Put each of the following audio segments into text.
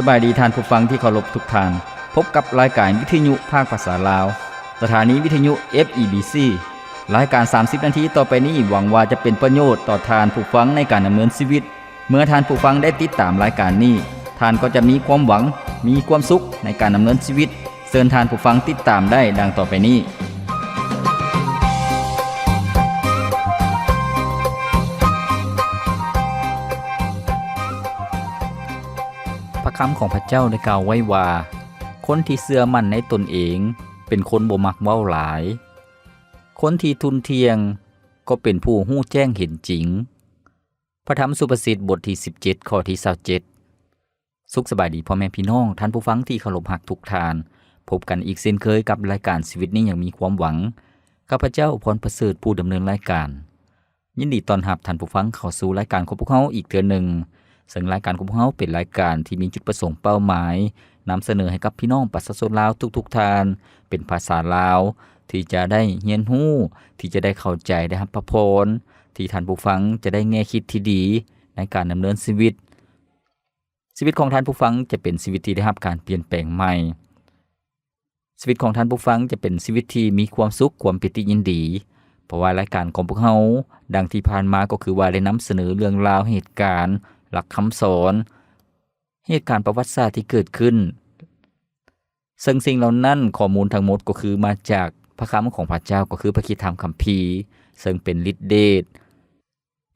บายดีท่านผู้ฟังที่เคารพทุกท่านพบกับรายการวิทยุภาคภาษาลาวสถานีวิทยุ FEBC รายการ30นาทีต่อไปนี้หวังว่าจะเป็นประโยชน์ต่อท่านผู้ฟังในการดำเนินชีวิตเมื่อท่านผู้ฟังได้ติดตามรายการนี้ท่านก็จะมีความหวังมีความสุขในการดำเนินชีวิตเชิญท่านผู้ฟังติดตามได้ดังต่อไปนี้พระคำของพระเจ้าได้กล่าวไว้ว่าคนที่เชื่อมั่นในตนเองเป็นคนบ่มักเว้าหลายคนที่ทุนเทียงก็เป็นผู้ฮู้แจ้งเห็นจริงพระธรรมสุภาษิตบทที่17ข้อที่27สุขสบายดีพ่อแม่พี่น้องท่านผู้ฟังที่เคารพรักทุกท่านพบกันอีกเช่นเคยกับรายการชีวิตนี้อย่างมีความหวังข้าพเจ้าพรประเสริฐผู้ดำเนินรายการยินดีต้อนรับท่านผู้ฟังเข้าสู่รายการของพวกเราอีกเทื่อนึงซึ่งรายการของพวกเราเป็นรายการที่มีจุดประสงค์เป้าหมายนำเสนอให้กับพี่น้องประชาชนลาวทุกท่านเป็นภาษาลาวที่จะได้เรียนรู้ที่จะได้เข้าใจได้รับพระพรที่ท่านผู้ฟังจะได้แง่คิดที่ดีในการดำเนินชีวิตของท่านผู้ฟังจะเป็นชีวิตที่ได้รับการเปลี่ยนแปลงใหม่ชีวิตของท่านผู้ฟังจะเป็นชีวิตที่มีความสุขความปิติยินดีเพราะว่ารายการของพวกเราดังที่ผ่านมาก็คือว่าได้นำเสนอเรื่องราวเหตุการณ์หลักคำสอนเหตุการณ์ประวัติศาสตร์ที่เกิดขึ้นซึ่งสิ่งเหล่านั้นข้อมูลทั้งหมดก็คือมาจากพระคำของพระเจ้าก็คือพระคริสตธรรมคัมภีร์ซึ่งเป็นฤทธิเดช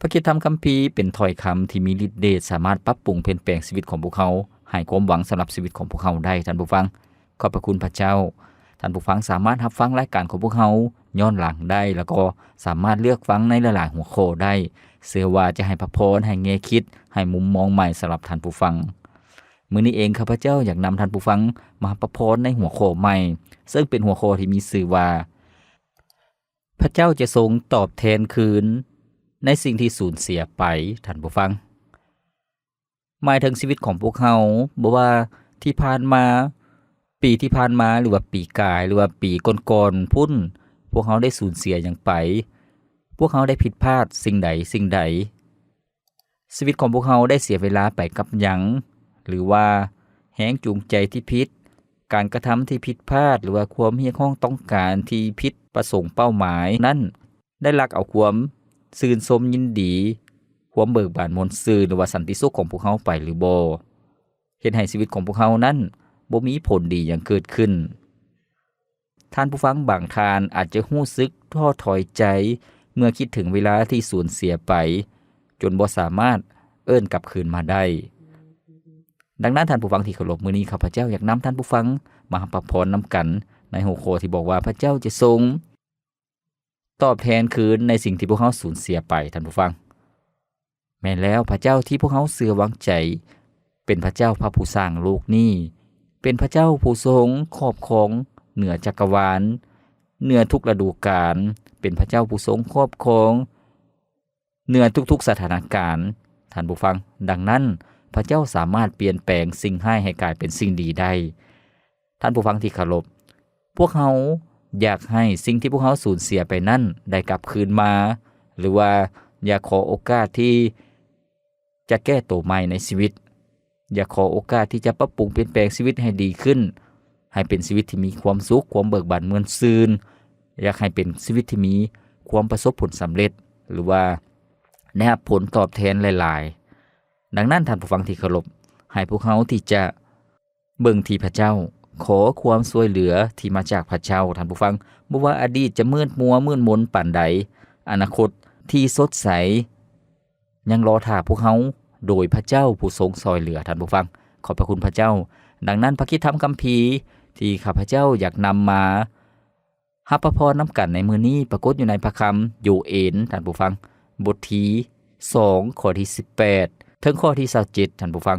พระคริสตธรรมคัมภีร์เป็นถ้อยคำที่มีฤทธิเดชสามารถปรับปรุงเปลี่ยนแปลงชีวิตของพวกเขาให้ความหวังสำหรับชีวิตของพวกเขาได้ท่านผู้ฟังขอบพระคุณพระเจ้าท่านผู้ฟังสามารถรับฟังรายการของพวกเขาย้อนหลังได้แล้วก็สามารถเลือกฟังในหลายๆหัวข้อได้เชื่อว่าจะให้พระพรให้แง่คิดให้มุมมองใหม่สำหรับท่านผู้ฟังมื้อนี้เองข้าพเจ้าอยากนำท่านผู้ฟังมาพระพรในหัวข้อใหม่ซึ่งเป็นหัวข้อที่มีชื่อว่าพระเจ้าจะทรงตอบแทนคืนในสิ่งที่สูญเสียไปท่านผู้ฟังหมายถึงชีวิตของพวกเขาบ่ว่าที่ผ่านมาปีที่ผ่านมาหรือว่าปีกายหรือว่าปีก่อนๆพุ่นพวกเขาได้สูญเสียหยังไปพวกเขาได้ผิดพลาดสิ่งใดชีวิตของพวกเขาได้เสียเวลาไปกับหยังหรือว่าแรงจูงใจที่ผิดการกระทำที่ผิดพลาดหรือว่าความเฮียข้องต้องการที่ผิดประสงค์เป้าหมายนั้นได้ลักเอาความชื่นชมยินดีความเบิกบานมนต์ซื่นหรือว่าสันติสุขของพวกเขาไปหรือบ่เฮ็ดให้ชีวิตของพวกเขานั้นบ่มีผลดีอย่างเกิดขึ้นท่านผู้ฟังบางท่านอาจจะรู้สึกท้อถอยใจเมื่อคิดถึงเวลาที่สูญเสียไปจนบ่สามารถเอิ้นกลับคืนมาได้ดังนั้นท่านผู้ฟังที่เคารพมื้อนี้ข้าพเจ้าอยากนำท่านผู้ฟังมารับพระพรนำกันในหัวข้อที่บอกว่าพระเจ้าจะทรงตอบแทนคืนในสิ่งที่พวกเขาสูญเสียไปท่านผู้ฟังแม่นแล้วพระเจ้าที่พวกเขาเชื่อวางใจเป็นพระเจ้าพระผู้สร้างโลกนี้เป็นพระเจ้าผู้ทรงครอบครองเหนือจักรวาลเหนือทุกฤดูกาลเป็นพระเจ้าผู้ทรงครอบครองเหนือทุกๆสถานการณ์ท่านผู้ฟังดังนั้นพระเจ้าสามารถเปลี่ยนแปลงสิ่งร้ายให้กลายเป็นสิ่งดีได้ท่านผู้ฟังที่เคารพพวกเขาอยากให้สิ่งที่พวกเขาสูญเสียไปนั้นได้กลับคืนมาหรือว่าอยากขอโอกาสที่จะแก้ตัวใหม่ในชีวิตอยากขอโอกาสที่จะปรับปรุงเปลี่ยนแปลงชีวิตให้ดีขึ้นให้เป็นชีวิตที่มีความสุขความเบิกบานเหมือนซื่นอยากให้เป็นชีวิตที่มีความประสบผลสำเร็จหรือว่าได้รับผลตอบแทนหลายๆดังนั้นท่านผู้ฟังที่เคารพให้พวกเขาที่จะเบิ่งที่พระเจ้าขอความช่วยเหลือที่มาจากพระเจ้าท่านผู้ฟังบ่ว่าอดีตจะมืดมัวมืดมนปานใดอนาคตที่สดใสยังรอท่าพวกเขาโดยพระเจ้าผู้ทรงช่วยเหลือท่านผู้ฟังขอบพระคุณพระเจ้าดังนั้นพระคริสตธรรมคัมภีร์ที่ข้าพเจ้าอยากนำมารับพระพรนำกันในมื้อนี้ปรากฏอยู่ในพระคำโยเอลท่านผู้ฟังบทที่2ข้อที่18ถึงข้อที่27ท่านผู้ฟัง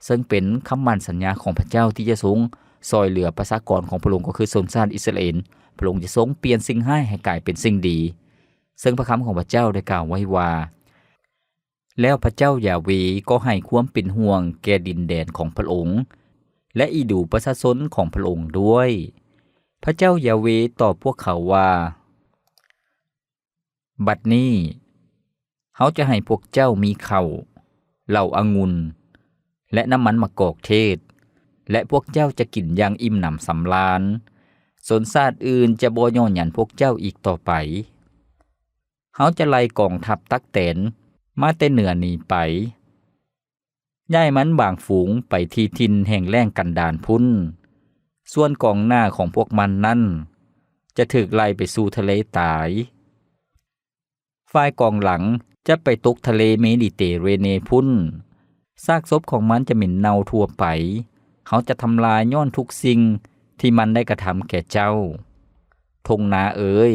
ซึ่งเป็นคำมั่นสัญญาของพระเจ้าที่จะทรงช่วยเหลือประชากรของพระองค์ก็คือชนชาติอิสราเอลพระองค์จะทรงเปลี่ยนสิ่งร้ายให้กลายเป็นสิ่งดีซึ่งพระคำของพระเจ้าได้กล่าวไว้ว่าแล้วพระเจ้ายาเวห์ก็ให้ความเป็นห่วงแก่ดินแดนของพระองค์และอีดูประชาชนของพระองค์ด้วยพระเจ้ายาเวห์ตอบพวกเขาว่าบัดนี้เขาจะให้พวกเจ้ามีข้าวเหล้าองุ่น และน้ำมันมะกอกเทศและพวกเจ้าจะกินอย่างอิ่มหนำสำราญสนชาติอื่นจะบ่ย้อนหยันพวกเจ้าอีกต่อไปเขาจะไล่กองทัพตักแตนมาแต่เหนือนี้ไปย้ายมันบางฝูงไปที่ทินแห่งแล้งกันดารพุ่นส่วนกองหน้าของพวกมันนั้นจะถูกไล่ไปสู่ทะเลตายฝ่ายกองหลังจะไปตกทะเลเมดิเตเรเนียพุ่นซากศพของมันจะเหม็นเน่าทั่วไปเขาจะทำลายย้อนทุกสิ่งที่มันได้กระทำแก่เจ้าทงนาเอ๋ย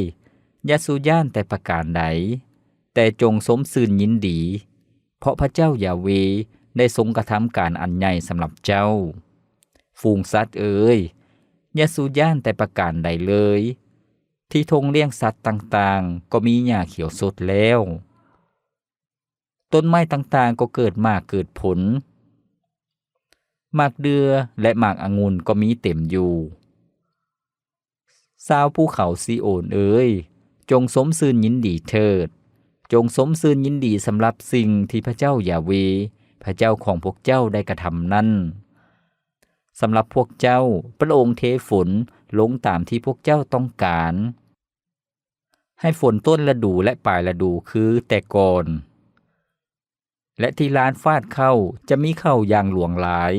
อย่าสู่ย่านแต่ประการใดแต่จงสมซื่นยินดีเพราะพระเจ้ายาเวได้ทรงกระทำการอันใหญ่สำหรับเจ้าฝูงสัตว์เอ๋ยอย่าสู่ย่านแต่ประการใดเลยที่ทงเลี้ยงสัตว์ต่างๆก็มีหญ้าเขียวสดแล้วต้นไม้ต่างๆก็เกิดมากเกิดผลหมากเดือและหมากองุ่นก็มีเต็มอยู่ชาวภูเขาซีโอนเอ๋ยจงสมซื่นยินดีเถิดจงสมซื่นยินดีสำหรับสิ่งที่พระเจ้ายาเวพระเจ้าของพวกเจ้าได้กระทำนั้นสำหรับพวกเจ้าพระองค์เทฝนลงตามที่พวกเจ้าต้องการให้ฝนต้นฤดูและปลายฤดูคือแต่ก่อนและที่ลานฟาดเข้าจะมีเข้าอย่างหลวงหลาย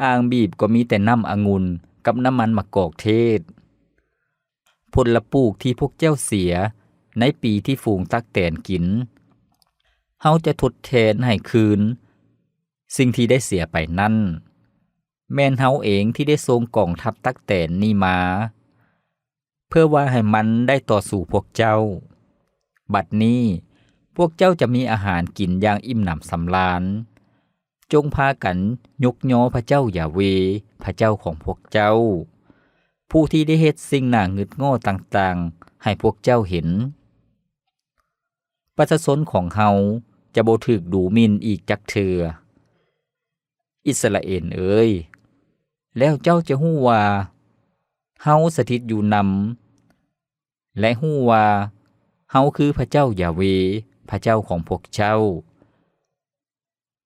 อ่างบีบก็มีแต่น้ำองุ่นกับน้ำมันมะกอกเทศผลปลูกที่พวกเจ้าเสียในปีที่ฝูงตักแตนกินเฮาจะทดแทนให้คืนสิ่งที่ได้เสียไปนั่นแม่นเฮาเองที่ได้ทรงกองทัพตักแตนนี่มาเพื่อว่าให้มันได้ต่อสู่พวกเจ้าบัดนี้พวกเจ้าจะมีอาหารกินอย่างอิ่มหนำสำราญจงพากันยกย่อพระเจ้ายาเวพระเจ้าของพวกเจ้าผู้ที่ได้เฮ็ดสิ่งน่าหงึดง่อต่างๆให้พวกเจ้าเห็นประชาชนของเฮาจะบ่ถูกดูหมิ่นอีกจักเทื่ออิสราเอลเอ๋ยแล้วเจ้าจะฮู้ว่าเฮาสถิตอยู่นำและฮู้ว่าเฮาคือพระเจ้ายาเวพระเจ้าของพวกเจ้า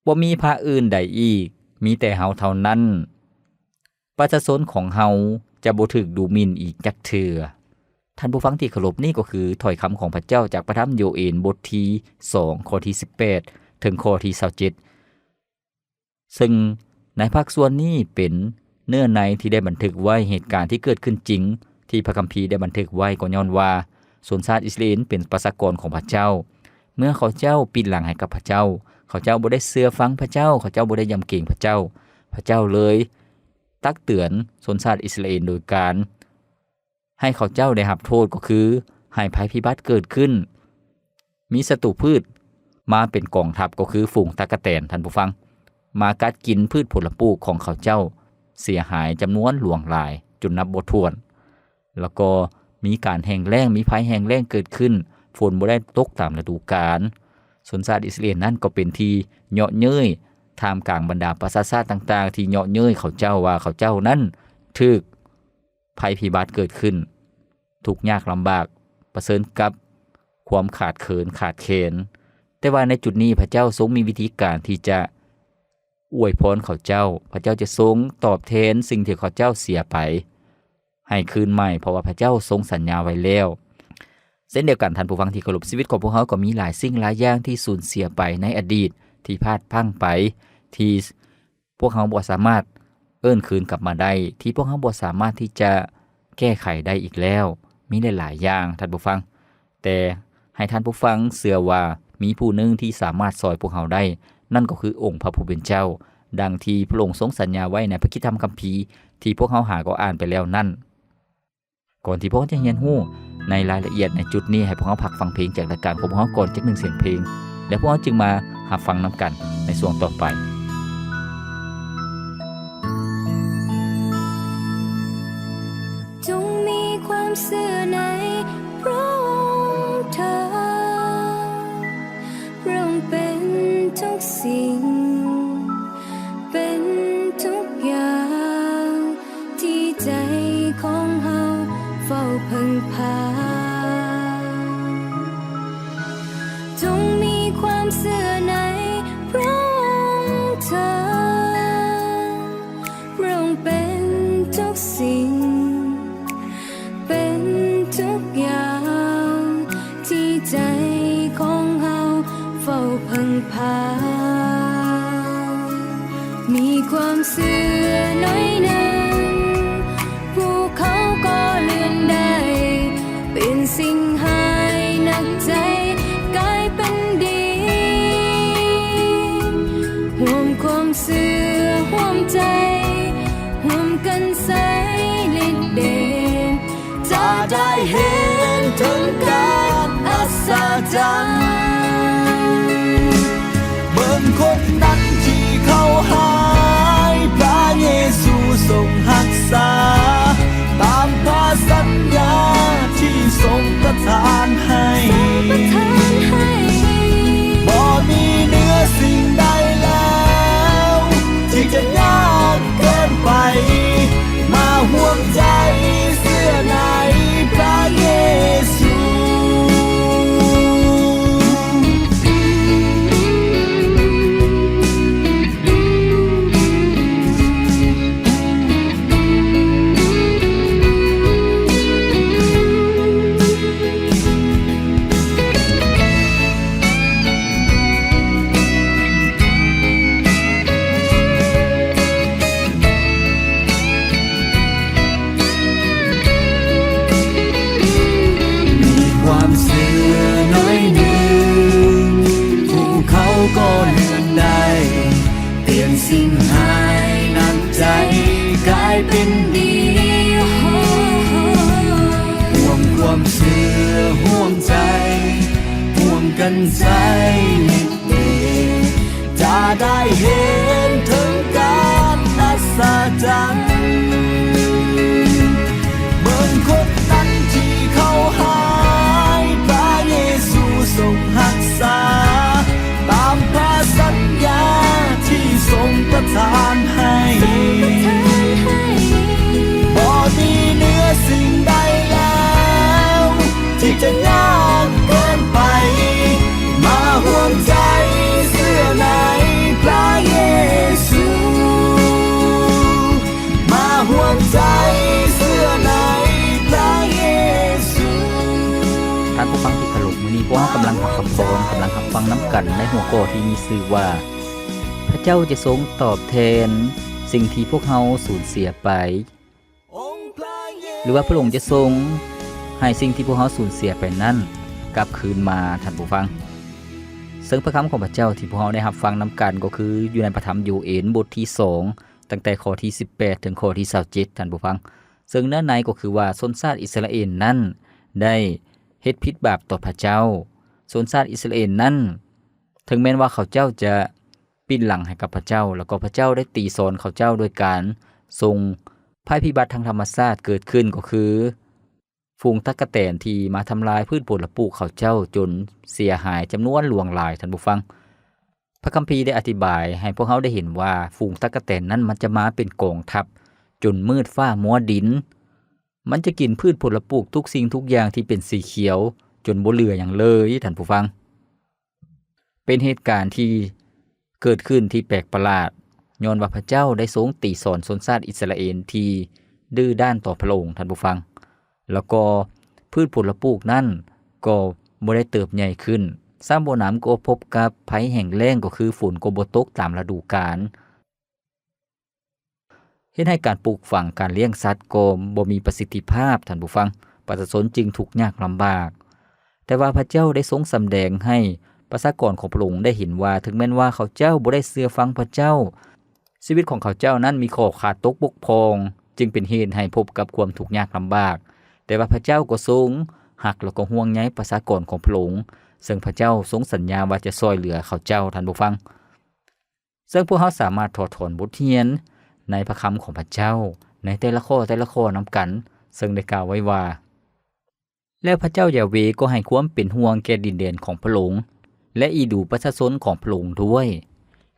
บ่มีพระอื่นใดอีกมีแต่เฮาเท่านั้นประชาชนของเฮาจะบ่ถูกดูหมิ่นอีกจักเทื่อท่านผู้ฟังที่เคารพนี่ก็คือถ้อยคำของพระเจ้าจากพระธรรมโยเอลบทที่2ข้อที่18ถึงข้อที่27ซึ่งในภาคส่วนนี้เป็นเนื้อในที่ได้บันทึกไว้เหตุการณ์ที่เกิดขึ้นจริงที่พระคัมภีร์ได้บันทึกไว้ก็ย้อนว่าชนชาติอิสราเอลเป็นประชากรของพระเจ้าเมื่อเขาเจ้าปิดหลังให้กับพระเจ้าเขาเจ้าบ่ได้เชื่อฟังพระเจ้าเขาเจ้าบ่ได้ยำเกรงพระเจ้าพระเจ้าเลยตักเตือนชนชาติอิสราเอลโดยการให้เขาเจ้าได้รับโทษก็คือให้ภัยพิบัติเกิดขึ้นมีศัตรูพืชมาเป็นกองทัพก็คือฝูงตั๊กแตนท่านผู้ฟังมากัดกินพืชผลปลูกของเขาเจ้าเสียหายจำนวนหลวงหลายจนนับบ่ถ้วนแล้วก็มีการแห้งแล้งมีภัยแห้งแล้งเกิดขึ้นฝนบ่ได้ตกตามฤดูกาลชนชาติอิสราเอลนั้นก็เป็นที่เหยาะเย้ยท่ามกลางบรรดาประชาชาติต่างๆที่เหยาะเย้ยเขาเจ้าว่าเขาเจ้านั้นถูกภัยพิบัติเกิดขึ้นทุกข์ยากลำบากประเสริญกับความขาดเขินขาดเขนแต่ว่าในจุดนี้พระเจ้าทรงมีวิธีการที่จะอวยพรเขาเจ้าพระเจ้าจะทรงตอบแทนสิ่งที่เขาเจ้าเสียไปให้คืนใหม่เพราะว่าพระเจ้าทรงสัญญาไว้แล้วเช่นเดียวกันท่านผู้ฟังที่เคารพชีวิตของพวกเขาก็มีหลายสิ่งหลายอย่างที่สูญเสียไปในอดีตที่พลาดพลั้งไปที่พวกเขาบ่สามารถเอิ้นคืนกลับมาได้ที่พวกเขาบ่สามารถที่จะแก้ไขได้อีกแล้วมีหลายๆอย่างท่านผู้ฟังแต่ให้ท่านผู้ฟังเชื่อว่ามีผู้หนึ่งที่สามารถช่วยพวกเขาได้นั่นก็คือองค์พระผู้เป็นเจ้าดังที่พระองค์ทรงสัญญาไว้ในพระคิดธรรมคัมภีร์ที่พวกเขาหาก็อ่านไปแล้วนั่นก่อนที่พวกเขาจะเรียนรู้ในรายละเอียดในจุดนี้ให้พวกเขาพักฟังเพลงจากรายการของพวกเขาก่อนจักหนึ่งเสียงเพลงแล้วพวกเขาจึงมารับฟังนํกันในช่วงต่อไปจงมีความเชื่อในพระองค์เถิดพระองค์เป็นทุกสิ่งเป็นทุกอย่างที่ใจของเฮาเฝ้าพึ่งพาจงมีความเชื่อในพระองค์เถิด ฝ้าพังพามีความเสื่อน้อยหนึ่งภูเขาก็เลื่อนได้เป็นสิ่งหายหนักใจกลายเป็นดีห่วมความเสื่อห่วมใจห่วมกันใส่ฤทธิ์เดชจะได้เห็นถึงการอัศจรรย์เบิ่งคนนั้นที่เขาหายพระเยซูทรงรักษาตามพระสัญญาที่ทรงประทานให้บ่มีเหนือสิ่งใดแล้วที่จะยากเกินไปมาห่วงใจเสื้อในพระเยซู เป็นดีห่วงความเชื่อห่วงใจห่วงกันใจนิดเดียวจะได้เห็นถึงการอัศจรรย์เบิ่งคนนั้นที่เขาหายพระเยซูทรงรักษาตามพระสัญญาที่ทรงประทานให้บ่มีเหนือสิ่งใดแล้วที่จะยากเกินไปมาห่วงใจเสื้อในพระเยซูมาห่วงใจเสื้อในพระเยซู ท่านผู้ฟังที่เคารพมื้อนี้พวกเรากำลังรับฟังน้ำกันในหัวข้อที่มีชื่อว่าพระเจ้าจะทรงตอบแทนสิ่งที่พวกเราสูญเสียไปหรือว่าพระองค์จะทรงให้สิ่งที่พวกเราสูญเสียไปนั้นกลับคืนมาท่านผู้ฟังซึ่งพระคำของพระเจ้าที่พวกเราได้รับฟังน้ำกันก็คืออยู่ในพระธรรมโยเอลบทที่2ตั้งแต่ข้อที่18ถึงข้อที่27ท่านผู้ฟังซึ่งเนื้อในก็คือว่าชนชาติอิสราเอลนั้นได้เฮ็ดผิดบาปต่อพระเจ้าชนชาติอิสราเอลนั้นถึงแม้ว่าเขาเจ้าจะปิ้นหลังให้กับพระเจ้าแล้วก็พระเจ้าได้ตีสอนเขาเจ้าโดยการทรงภัยพิบัติทางธรรมชาติเกิดขึ้นก็คือฝูงตั๊กแตนที่มาทำลายพืชผลและปลูกเขาเจ้าจนเสียหายจำนวนหลวงหลายท่านผู้ฟังพระคัมภีร์ได้อธิบายให้พวกเขาได้เห็นว่าฝูงตั๊กแตนนั้นมันจะมาเป็นกองทัพจนมืดฟ้ามัวดินมันจะกินพืชผลและปลูกทุกสิ่งทุกอย่างที่เป็นสีเขียวจนบ่เหลืออย่างเลยท่านผู้ฟังเป็นเหตุการณ์ที่เกิดขึ้นที่แปลกประหลาดย้อนว่าพระเจ้าได้ทรงตีสอนชนชาติอิสราเอลที่ดื้อด้านต่อพระองค์ท่านผู้ฟังแล้วก็พืชผลปลูกนั้นก็บ่ได้เติบใหญ่ขึ้นซ้ำบ่น้ำก็พบกับภัยแห้งแล้งก็คือฝนก็บ่ตกตามฤดูกาลเฮ็ดให้การปลูกฝังการเลี้ยงสัตว์ก็บ่มีประสิทธิภาพท่านผู้ฟังประชาชนจึงทุกข์ยากลำบากแต่ว่าพระเจ้าได้ทรงสำแดงให้ประชากรของพระองค์ได้เห็นว่าถึงแม้นว่าเขาเจ้าบ่ได้เชื่อฟังพระเจ้าชีวิตของเขาเจ้านั้นมีข้อขาดตกบกพร่องจึงเป็นเหตุให้พบกับความทุกข์ยากลำบากแต่ว่าพระเจ้าก็ทรงหักแล้วก็ห่วงใยประชากรของพระองค์ซึ่งพระเจ้าทรงสัญญาว่าจะช่วยเหลือเขาเจ้าท่านผู้ฟังซึ่งพวกเขาสามารถถอดถอนบทเรียนในพระคำของพระเจ้าในแต่ละข้อนํกันซึ่งได้กล่าวไว้ว่าแล้วพระเจ้ายาเวห์ก็ให้ความเป็นห่วงแก่ดินแดนของพระองค์และอีดูประชาชนของพระองค์ด้วย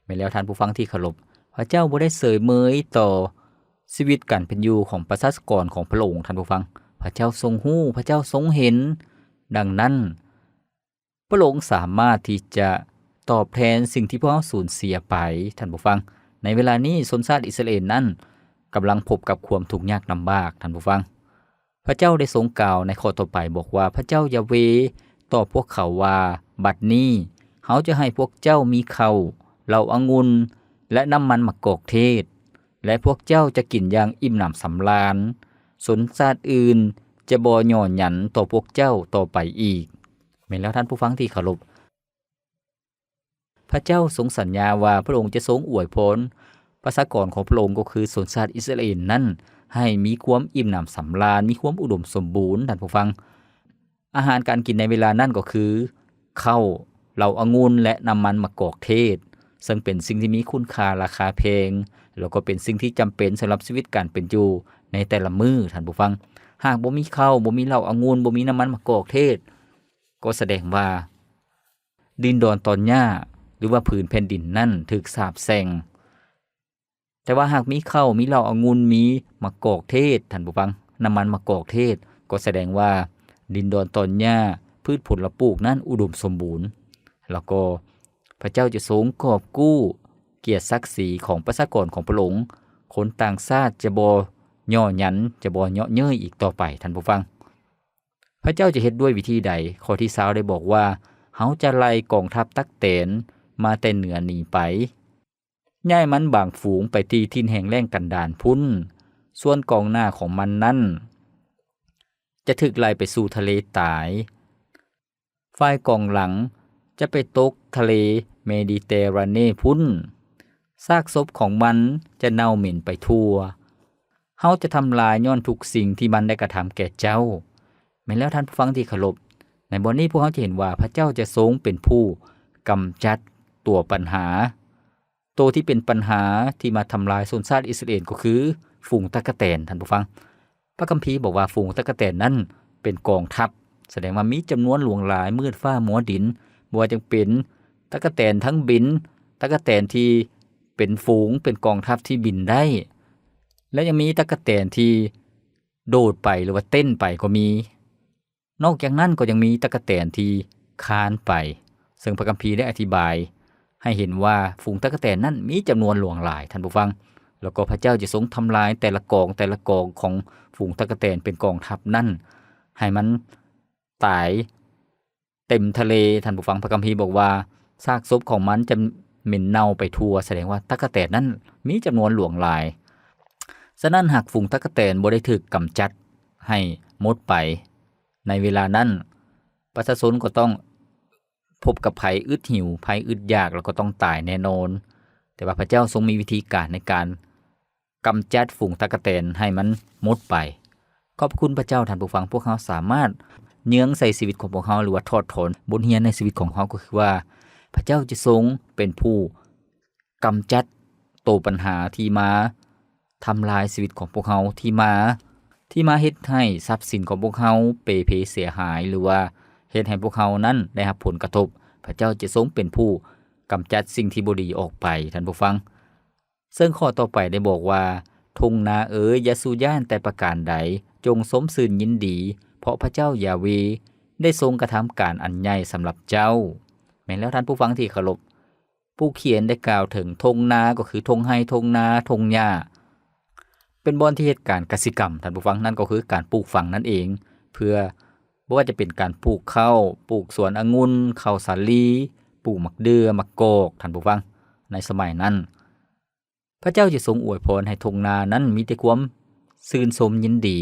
แม้แล้วท่านผู้ฟังที่เคารพพระเจ้าบ่ได้เสยเมยต่อชีวิตการเป็นอยู่ของประชากรของพระองค์ท่านผู้ฟังพระเจ้าทรงฮู้พระเจ้าทรงเห็นดังนั้นพระองค์สามารถที่จะตอบแทนสิ่งที่พวกเขาสูญเสียไปท่านผู้ฟังในเวลานี้ชนชาติอิสราเอลนั้นกำลังพบกับความทุกข์ยากลำบากท่านผู้ฟังพระเจ้าได้ทรงกล่าวในข้อต่อไปบอกว่าพระเจ้ายาเวห์ตอบพวกเขาว่าบัดนี้เฮ าจะให้พวกเจ้ามีข้าวเหล้าองุ่นและน้ำมันมะกอกเทศและพวกเจ้าจะกินอย่างอิ่มหนำสำราญสนชาติอื่นจะบ่ย่อหยันต่อพวกเจ้าต่อไปอีกแม่นแล้วท่านผู้ฟังที่เคารพพระเจ้าทรงสัญญาว่าพระองค์จะทรงอวยพรประชากรของพระองค์ก็คือชนชาติอิสราเอลนั้นให้มีความอิ่มหนำสำราญมีความอุดมสมบูรณ์ท่านผู้ฟังอาหารการกินในเวลานั้นก็คือข้าวเหล้าองุ่นและน้ำมันมะกอกเทศซึ่งเป็นสิ่งที่มีคุณค่าราคาแพงแล้วก็เป็นสิ่งที่จำเป็นสำหรับชีวิตการเป็นอยู่ในแต่ละมื้อท่านผู้ฟังหากบ่มีข้าวบ่มีเหล้าองุ่นบ่มีน้ำมันมะกอกเทศก็แสดงว่าดินดอนตอนหญ้าหรือว่าผืนแผ่นดินนั่นถูกสาปแช่งแต่ว่าหากมีข้าวมีเหล้าองุ่นมีมะกอกเทศท่านผู้ฟังน้ำมันมะกอกเทศก็แสดงว่าดินดอนตอนหญ้าพืชผลปลูกนั้นอุดมสมบูรณ์แล้วก็พระเจ้าจะทรงกอบกู้เกียรติศักดิ์ศรีของประชากรของพระองค์คนต่างชาติจะบ่ย่อหยันจะบ่เยาะเย้ยอีกต่อไปท่านผู้ฟังพระเจ้าจะเฮ็ดด้วยวิธีใดข้อที่20ได้บอกว่าเฮาจะไล่กองทัพตักแตนมาแต่เหนือหนีไปย้ายมันบางฝูงไปที่ทินแห่งแล้งกันดารพุ่นส่วนกองหน้าของมันนั้นจะถูกไล่ไปสู่ทะเลตายฝ่ายกองหลังจะไปตกทะเลเมดิเตอร์เรเนียพุ่นซากศพของมันจะเน่าเหม็นไปทั่วเฮาจะทำลายย้อนทุกสิ่งที่มันได้กระทำแก่เจ้าแม้แล้วท่านผู้ฟังที่เคารพในบทนี้พวกเขาจะเห็นว่าพระเจ้าจะทรงเป็นผู้กำจัดตัวปัญหาตัวที่เป็นปัญหาที่มาทำลายชนชาติอิสราเอลก็คือฝูงตั๊กแตนท่านผู้ฟังพระคัมภีร์บอกว่าฝูงตั๊กแตนนั้นเป็นกองทัพแสดงว่ามีจำนวนหลวงหลายมืดฟ้ามัวดินบ่ว่าจะเป็นตั๊กแตนทั้งบินตั๊กแตนที่เป็นฝูงเป็นกองทัพที่บินได้และยังมีตั๊กแตนที่โดดไปหรือว่าเต้นไปก็มีนอกจากนั้นก็ยังมีตั๊กแตนที่คลานไปซึ่งพระคัมภีร์ได้อธิบายให้เห็นว่าฝูงตั๊กแตนนั้นมีจำนวนหลวงหลายท่านผู้ฟังแล้วก็พระเจ้าจะทรงทำลายแต่ละกองของฝูงตั๊กแตนเป็นกองทัพนั่นให้มันตายเต็มทะเลท่านผู้ฟังพระคัมภีร์บอกว่าซากศพของมันจะเหม็นเน่าไปทั่วแสดงว่าตั๊กแตนนั้นมีจำนวนหลวงหลายฉะนั้นหากฝูงตั๊กแตนบ่ได้ถูกกำจัดให้หมดไปในเวลานั้นประชาชนก็ต้องพบกับภัยอึดหิวภัยอึดอยากแล้วก็ต้องตายแน่นอนแต่ว่าพระเจ้าทรงมีวิธีการในการกำจัดฝูงตั๊กแตนให้มันหมดไปขอบคุณพระเจ้าท่านผู้ฟังพวกเขาสามารถเยื้องใส่ชีวิตของพวกเขาหรือว่าทอดถอนบทเรียนในชีวิตของเขาก็คือว่าพระเจ้าจะทรงเป็นผู้กำจัดตัวปัญหาที่มาทำลายชีวิตของพวกเขาที่มาเฮ็ดให้ทรัพย์สินของพวกเขาเปเสียหายหรือว่าเฮ็ดให้พวกเขานั้นได้รับผลกระทบพระเจ้าจะทรงเป็นผู้กำจัดสิ่งที่บ่ดีออกไปท่านผู้ฟังซึ่งข้อต่อไปได้บอกว่าทงนาอย่าสูญญานแต่ประการใดจงสมชื่นยินดีเพราะพระเจ้ายาเวห์ได้ทรงกระทำการอันใหญ่สำหรับเจ้าแม้แล้วท่านผู้ฟังที่เคารพผู้เขียนได้กล่าวถึงทงนาก็คือทงไร่ทงนาทงหญ้าเป็นบ่อนที่เฮ็ดการกสิกรรมท่านผู้ฟังนั่นก็คือการปลูกฝังนั่นเองเพื่อบ่ว่าจะเป็นการปลูกข้าวปลูกสวนองุ่นข้าวสาลีปลูกมะเดื่อมะกอกท่านผู้ฟังในสมัยนั้นพระเจ้าจะทรงอวยพรให้ทงนานั้นมีแต่ความชื่นชมยินดี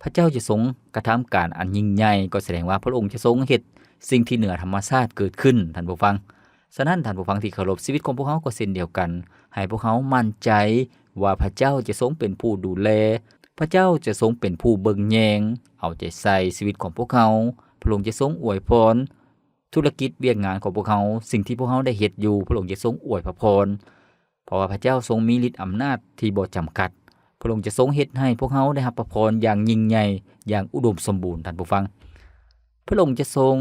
พระเจ้าจะทรงกระทำการอันยิ่งใหญ่ก็แสดงว่าพระองค์จะทรงเฮ็ดสิ่งที่เหนือธรรมชาติเกิดขึ้นท่านผู้ฟังฉะนั้นท่านผู้ฟังที่เคารพชีวิตของพวกเขาก็เช่นเดียวกันให้พวกเขามั่นใจว่าพระเจ้าจะทรงเป็นผู้ดูแลพระเจ้าจะทรงเป็นผู้เบิ่งแยงเอาใจใส่ชีวิตของพวกเขาพระองค์จะทรงอวยพรธุรกิจเวียกงานของพวกเขาสิ่งที่พวกเขาได้เฮ็ดอยู่พระองค์จะทรงอวยพรเพราะว่าพระเจ้าทรงมีฤทธิ์อำนาจที่บ่จำกัดพระองค์จะทรงเฮ็ดให้พวกเขาได้รับพรอย่างยิ่งใหญ่อย่างอุดมสมบูรณ์ท่านผู้ฟังพระองค์จะทรง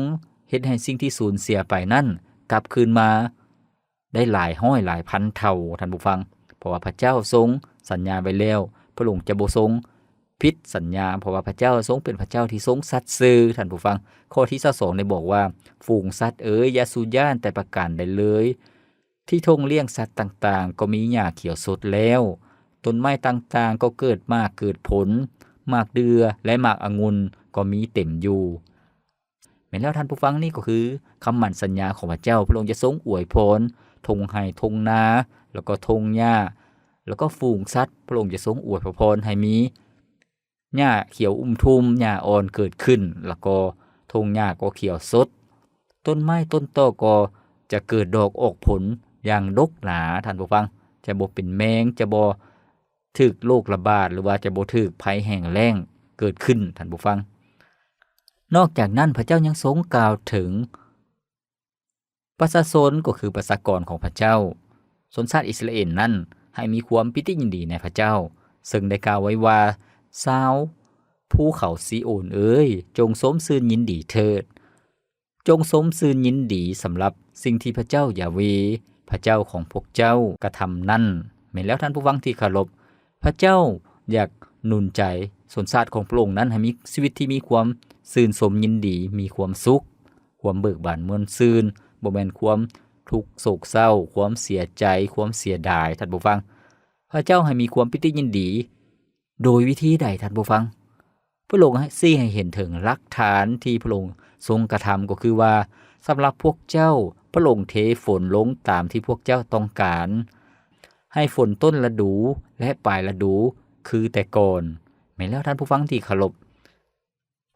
เฮ็ดให้สิ่งที่สูญเสียไปนั้นกลับคืนมาได้หลายร้อยหลายพันเท่าท่านผู้ฟังเพราะว่าพระเจ้าทรงสัญญาไว้แล้วพระองค์จะบ่ทรงผิดสัญญาเพราะว่าพระเจ้าทรงเป็นพระเจ้าที่ทรงสัตย์ซื่อท่านผู้ฟังข้อที่22ได้บอกว่าฝูงสัตว์อย่าสูญญานแต่ประการใดเลยที่ทงเลี้ยงสัตว์ต่างๆก็มีหญ้าเขียวสดแล้วต้นไม้ต่างๆก็เกิดมากเกิดผลหมากเดือและหมากองุ่นก็มีเต็มอยู่ แม่นแล้วท่านผู้ฟังนี่ก็คือคำมั่นสัญญาของพระเจ้าพระองค์จะทรงอวยพรทงไห้ทงนาแล้วก็ทงหญ้าแล้วก็ฝูงสัตว์พระองค์จะทรงอวยพรให้มีหญ้าเขียวทุ่มหญ้าอ่อนเกิดขึ้นแล้วก็ทงหญ้าก็เขียวสดต้นไม้ต้นตอก็จะเกิดดอกออกผลอย่างดกหนาท่านผู้ฟังจะบ่เป็นแมงจะบ่ถึกโรคระบาดหรือว่าจะบ่ถึกภัยแห้งแล้งเกิดขึ้นท่านผู้ฟังนอกจากนั้นพระเจ้ายังทรงกล่าวถึงประชาชนก็คือประชากรของพระเจ้าชนชาติอิสราเอลนั้นให้มีความปิติยินดีในพระเจ้าซึ่งได้กล่าวไว้ว่าชาวภูเขาซีโอนเอ้ยจงสมชื่นยินดีเถิดจงสมชื่นยินดีสำหรับสิ่งที่พระเจ้ายาเวห์พระเจ้าของพวกเจ้ากระทำนั่นแม้แล้วท่านผู้ฟังที่เคารพพระเจ้าอยากหนุนใจชนชาติของพระองค์นั้นให้มีชีวิตที่มีความชื่นชมยินดีมีความสุขความเบิกบานม่วนชื่นบ่แม่นความทุกข์โศกเศร้าความเสียใจความเสียดายท่านผู้ฟังพระเจ้าให้มีความปิติยินดีโดยวิธีใดท่านผู้ฟังพระองค์ชี้ให้เห็นถึงหลักฐานที่พระองค์ทรงกระทำก็คือว่าสำหรับพวกเจ้าพระองค์เทฝนลงตามที่พวกเจ้าต้องการให้ฝนต้นฤดูและปลายฤดูคือแต่ก่อนแม้แล้วท่านผู้ฟังที่เคารพ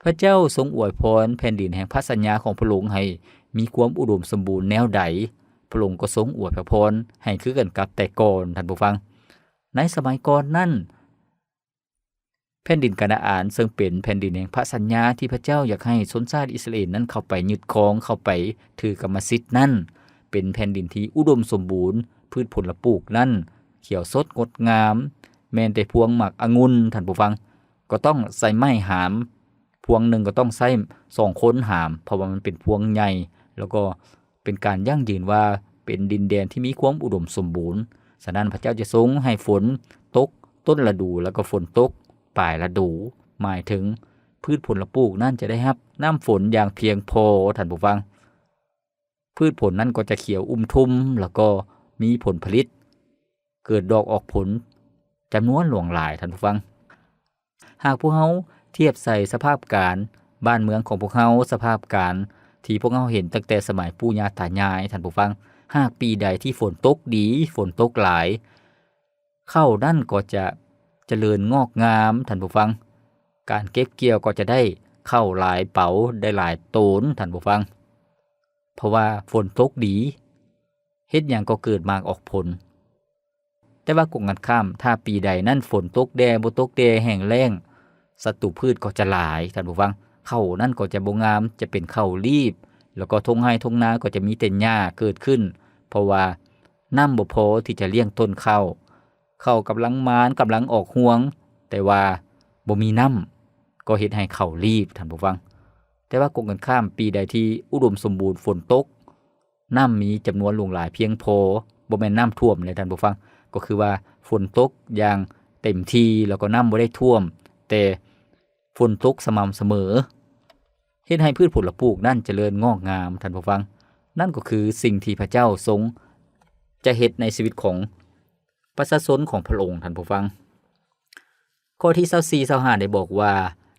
พระเจ้าทรงอวยพรแผ่นดินแห่งพระสัญญาของพระองค์ให้มีความอุดมสมบูรณ์แนวใดพระองค์ก็ทรงอวยพรให้คือกันกับแต่ก่อนท่านผู้ฟังในสมัยก่อนนั้นแผ่นดินกานาอันซึ่งเป็นแผ่นดินแห่งพระสัญญาที่พระเจ้าอยากให้ชนชาติอิสราเอลนั้นเข้าไปยึดครองเข้าไปถือกรรมสิทธิ์นั้นเป็นแผ่นดินที่อุดมสมบูรณ์พืชผลปลูกนั้นเขียวสดงดงามแม้แต่พวงหมากองุ่นท่านผู้ฟังก็ต้องใส่ไม้หามพวงหนึ่งก็ต้องใส่2คนหามเพราะว่ามันเป็นพวงใหญ่แล้วก็เป็นการยั่งยืนว่าเป็นดินแดนที่มีความอุดมสมบูรณ์ฉะนั้นพระเจ้าจะทรงให้ฝนตกต้นฤดูแล้วก็ฝนตกปลายฤดูหมายถึงพืชผลปลูกนั่นจะได้รับน้ำฝนอย่างเพียงพอท่านผู้ฟังพืชผลนั้นก็จะเขียวทุ่มแล้วก็มีผลผลิตเกิดดอกออกผลจำนวนหลวงหลายท่านผู้ฟังหากพวกเฮาเทียบใส่สภาพการบ้านเมืองของพวกเฮาสภาพการที่พวกเฮาเห็นตั้งแต่สมัยปู่ย่าตายายท่านผู้ฟังหากปีใดที่ฝนตกดีฝนตกหลายข้าวนั่นก็จะเจริญงอกงามท่านผู้ฟังการเก็บเกี่ยวก็จะได้ข้าวหลายเป๋าได้หลายโตนท่านผู้ฟังเพราะว่าฝนตกดีเฮ็ดหยังก็เกิดมากออกผลแต่ว่ากงกันข้ามถ้าปีใดนั่นฝนตกแดบ่ตกแดแห้งแล้งศัตรูพืชก็จะหลายท่านผู้ฟังข้าวนั่นก็จะบ่งามจะเป็นข้าวรีบแล้วก็ทงไร่ทงนาก็จะมีแต่หญ้าเกิดขึ้นเพราะว่าน้ำบ่พอที่จะเลี้ยงต้นข้าวกำลังมานกำลังออกห่วงแต่ว่าบ่มีน้ำก็เฮ็ดให้ข้าวรีบท่านผู้ฟังแต่ว่ากงกันข้ามปีใดที่อุดมสมบูรณ์ฝนตกน้ำมีจำนวนหลวงหลายเพียงพอบ่แม่นน้ำท่วมเลยท่านผู้ฟังก็คือว่าฝนตกอย่างเต็มที่แล้วก็น้ำบ่ได้ท่วมแต่ฝนตกสม่ำเสมอเฮ็ดให้พืชผลปลูกนั่นเจริญงอกงามท่านผู้ฟังนั่นก็คือสิ่งที่พระเจ้าทรงจะเฮ็ดในชีวิตของประชาชนของพระองค์ท่านผู้ฟังข้อที่24 25ได้บอกว่า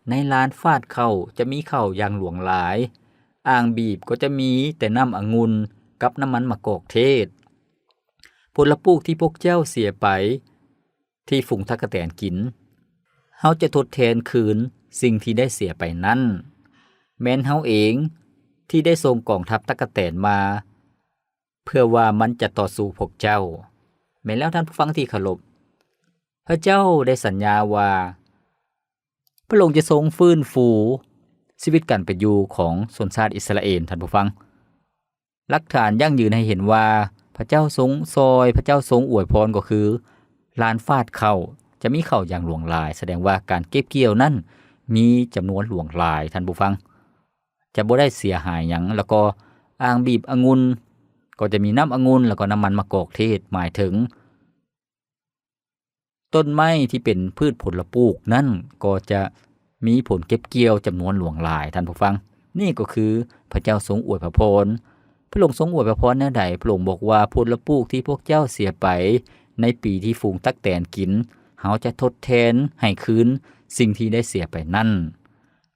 ในลานฟาดเข้าจะมีข้าวอย่างหลวงหลายอ่างบีบก็จะมีแต่น้ำองุ่นกับน้ำมันมะกอกเทศผลปลูกที่พวกเจ้าเสียไปที่ฝูงตั๊กแตนกินเฮาจะทดแทนคืนสิ่งที่ได้เสียไปนั้นแม้นเฮาเองที่ได้ส่งกองทัพตั๊กแตนมาเพื่อว่ามันจะต่อสู้พวกเจ้าแม้แล้วท่านผู้ฟังที่เคารพพระเจ้าได้สัญญาว่าพระองค์จะทรงฟื้นฟูชีวิตการเป็นอยู่ของชนชาติอิสราเอลท่านผู้ฟังหลักฐานยั่งยืนให้เห็นว่าพระเจ้าทรงซอยพระเจ้าทรงอวยพรก็คือลานฟาดเข้าจะมีเข้าอย่างหลวงหลายแสดงว่าการเก็บเกี่ยวนั้นมีจำนวนหลวงหลายท่านผู้ฟังจะบ่ได้เสียหายหยังแล้วก็อ่างบีบองุ่นก็จะมีน้ำองุ่นแล้วก็น้ำมันมะกอกเทศหมายถึงต้นไม้ที่เป็นพืชผลปลูกนั่นก็จะมีผลเก็บเกี่ยวจำนวนหลวงหลายท่านผู้ฟังนี่ก็คือพระเจ้าทรงอวยพรพระองค์ทรงอวยพรแนวใดพระองค์บอกว่าผลปลูกที่พวกเจ้าเสียไปในปีที่ฝูงตั๊กแตนกินเฮาจะทดแทนให้คืนสิ่งที่ได้เสียไปนั่น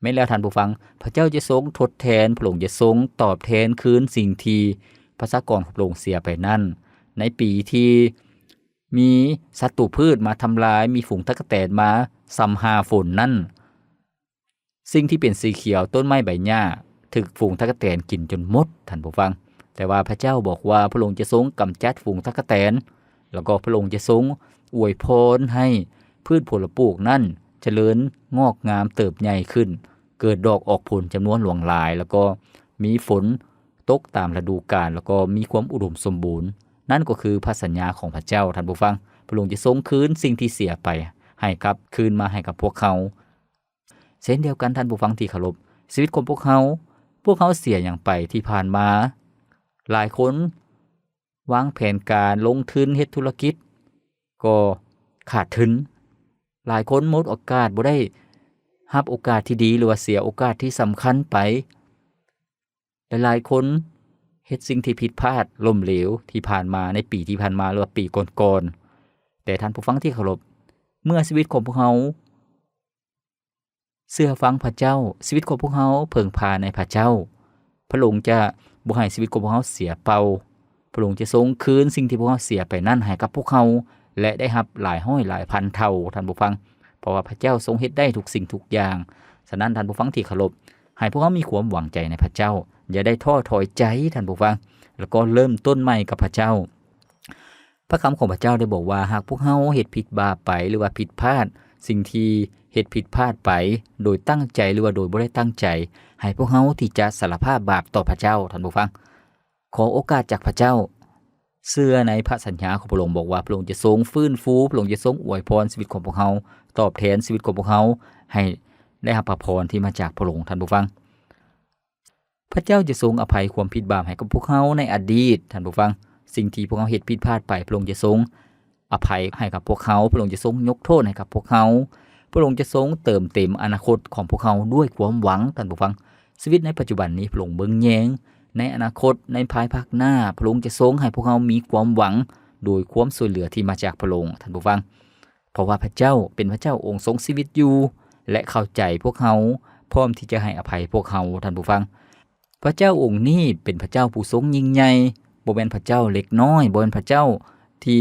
แม้แล้วท่านผู้ฟังพระเจ้าจะทรงทดแทนพระองค์จะทรงตอบแทนคืนสิ่งที่ประชากรของพระองค์เสียไปนั่นในปีที่มีศัตรูพืชมาทำลายมีฝูงตั๊กแตนมาซำหาฝนนั่นสิ่งที่เป็นสีเขียวต้นไม้ใบหญ้าถูกฝูงตั๊กแตนกินจนหมดท่านผู้ฟังแต่ว่าพระเจ้าบอกว่าพระองค์จะทรงกำจัดฝูงตั๊กแตนแล้วก็พระองค์จะทรงอวยพรให้พืชผลปลูกนั่นเจริญงอกงามเติบใหญ่ขึ้นเกิดดอกออกผลจำนวนหลวงหลายแล้วก็มีฝนตกตามฤดูกาลแล้วก็มีความอุดมสมบูรณ์นั่นก็คือพระสัญญาของพระเจ้าท่านผู้ฟังพระองค์จะทรงคืนสิ่งที่เสียไปให้กับคืนมาให้กับพวกเขาเช่นเดียวกันท่านผู้ฟังที่เคารพชีวิตของพวกเขาเสียอย่างไปที่ผ่านมาหลายคนวางแผนการลงทุนเฮ็ดธุรกิจก็ขาดทุนหลายคนหมดโอกาสบ่ได้รับโอกาสที่ดีหรือว่าเสียโอกาสที่สำคัญไปหลายคนเฮ็ดสิ่งที่ผิดพลาดล้มเหลวที่ผ่านมาในปีที่ผ่านมาหรือว่าปีก่อนๆแต่ท่านผู้ฟังที่เคารพเมื่อชีวิตของพวกเขาเชื่อฟังพระเจ้าชีวิตของพวกเขาเพิ่งพาในพระเจ้าพระองค์จะบ่ให้ชีวิตของพวกเขาเสียเปล่าพระองค์จะทรงคืนสิ่งที่พวกเขาเสียไปนั่นให้กับพวกเขาและได้รับหลายห้อยหลายพันเท่าท่านผู้ฟังเพราะว่าพระเจ้าทรงเฮ็ดได้ทุกสิ่งทุกอย่างฉะนั้นท่านผู้ฟังที่เคารพให้พวกเขามีความหวังใจในพระเจ้าอย่าได้ท้อถอยใจท่านผู้ฟังแล้วก็เริ่มต้นใหม่กับพระเจ้าพระคำของพระเจ้าได้บอกว่าหากพวกเขาเฮ็ดผิดบาปไปหรือว่าผิดพลาดสิ่งที่เฮ็ดผิดพลาดไปโดยตั้งใจหรือว่าโดยบ่ได้ตั้งใจให้พวกเขาที่จะสารภาพบาปต่อพระเจ้าท่านผู้ฟังขอโอกาสจากพระเจ้าเชื่อในพระสัญญาของพระองค์บอกว่าพระองค์จะทรงฟื้นฟูพระองค์จะทรงอวยพรชีวิตของพวกเขาตอบแทนชีวิตของพวกเขาให้ได้รับพระพรที่มาจากพระองค์ท่านผู้ฟังพระเจ้าจะทรงอภัยความผิดบาปให้กับพวกเขาในอดีตท่านผู้ฟังสิ่งที่พวกเขาเฮ็ดผิดพลาดไปพระองค์จะทรงอภัยให้กับพวกเขาพระองค์จะทรงยกโทษให้กับพวกเขาพระองค์จะทรงเติมเต็มอนาคตของพวกเขาด้วยความหวังท่านผู้ฟังชีวิตในปัจจุบันนี้พระองค์เบิ่งแยงในอนาคตในภายภาคหน้าพระองค์จะทรงให้พวกเขามีความหวังโดยความช่วยเหลือที่มาจากพระองค์ท่านผู้ฟังเพราะว่าพระเจ้าเป็นพระเจ้าองค์ทรงชีวิตอยู่และเข้าใจพวกเขาพร้อมที่จะให้อภัยพวกเขาท่านผู้ฟังพระเจ้าองค์นี้เป็นพระเจ้าผู้ทรงยิ่งใหญ่บ่แม่นพระเจ้าเล็กน้อยบ่แม่นพระเจ้าที่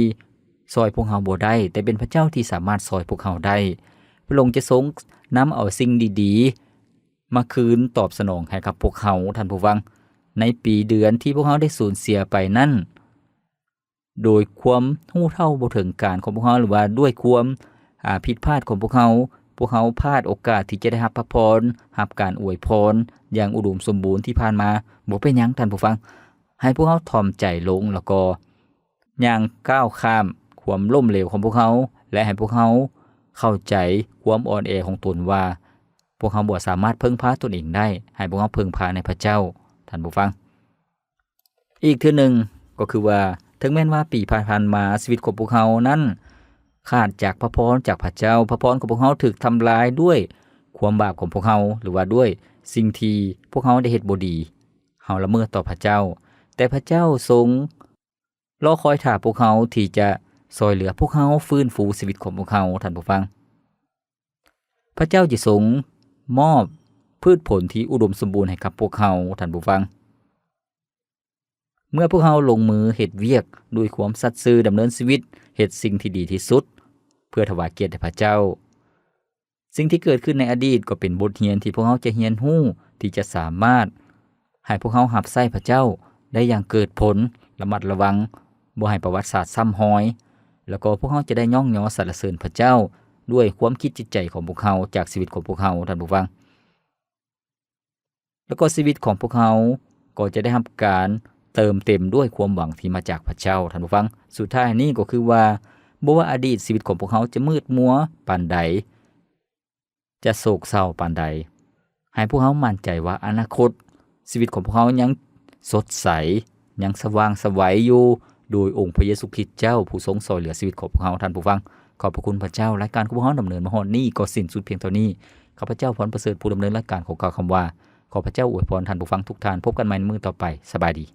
ซอยพวกเขาบ่ได้แต่เป็นพระเจ้าที่สามารถซอยพวกเขาได้พระองค์จะทรงนำเอาสิ่งดีๆมาคืนตอบสนองให้กับพวกเขาท่านผู้ฟังในปีเดือนที่พวกเขาได้สูญเสียไปนั่นโดยความรู้เท่าบ่ถึงการของพวกเขาหรือว่าด้วยความผิดพลาดของพวกเขาพลาดโอกาสที่จะได้รับพระพรรับการอวยพรอย่างอุดมสมบูรณ์ที่ผ่านมาบ่เป็นหยังท่านผู้ฟังให้พวกเขาถ่อมใจลงแล้วก็ย่างก้าวข้ามความล้มเหลวของพวกเขาและให้พวกเขาเข้าใจความอ่อนแอของตนว่าพวกเขาบ่สามารถพึ่งพาตนเองได้ให้พวกเขาพึ่งพาในพระเจ้าท่านผู้ฟังอีกเทื่อนึงก็คือว่าถึงแม้ว่าปีผ่านมาชีวิตของพวกเขานั้นขาดจากพระพรจากพระเจ้าพระพรของพวกเขาถูกทำลายด้วยความบาปของพวกเขาหรือว่าด้วยสิ่งที่พวกเขาได้เฮ็ดบ่ดีเฮาละเมิดต่อพระเจ้าแต่พระเจ้าทรงรอคอยท่าพวกเขาที่จะช่วยเหลือพวกเขาฟื้นฟูชีวิตของพวกเขาท่านผู้ฟังพระเจ้าจะทรงมอบพืชผลที่อุดมสมบูรณ์ให้กับพวกเขาท่านผู้ฟังเมื่อพวกเขาลงมือเฮ็ดเวียกด้วยความสัตย์ซื่อดำเนินชีวิตเฮ็ดสิ่งที่ดีที่สุดเพื่อถวายเกียรติแด่พระเจ้าสิ่งที่เกิดขึ้นในอดีตก็เป็นบทเรียนที่พวกเขาจะเรียนรู้ที่จะสามารถให้พวกเขารับใช้พระเจ้าได้อย่างเกิดผลระมัดระวังบ่ให้ประวัติศาสตร์ซ้ำรอยแล้วก็พวกเขาจะได้ย่องยอสรรเสริญพระเจ้าด้วยความคิดจิตใจของพวกเขาจากชีวิตของพวกเขาท่านผู้ฟังแล้วก็ชีวิตของพวกเขาก็จะได้รับการเติมเต็มด้วยความหวังที่มาจากพระเจ้าท่านผู้ฟังสุดท้ายนี้ก็คือว่าบ่ว่าอดีตชีวิตของพวกเขาจะมืดมัวปานใดจะโศกเศร้าปานใดให้พวกเขามั่นใจว่าอนาคตชีวิตของพวกเขายังสดใสยังสว่างไสวอยู่โดยองค์พระเยซูคริสต์เจ้าผู้ทรงช่วยเหลือชีวิตของพวกเขาท่านผู้ฟังขอบพระคุณพระเจ้ารายการของพวกเราดำเนินมาฮอดนี้ก็สิ้นสุดเพียงเท่านี้ข้าพเจ้าพรประเสริฐผู้ดำเนินรายการขอกล่าวคำว่าขอพระเจ้าอวยพรท่านผู้ฟังทุกท่านพบกันใหม่ในมื้อต่อไปสบายดี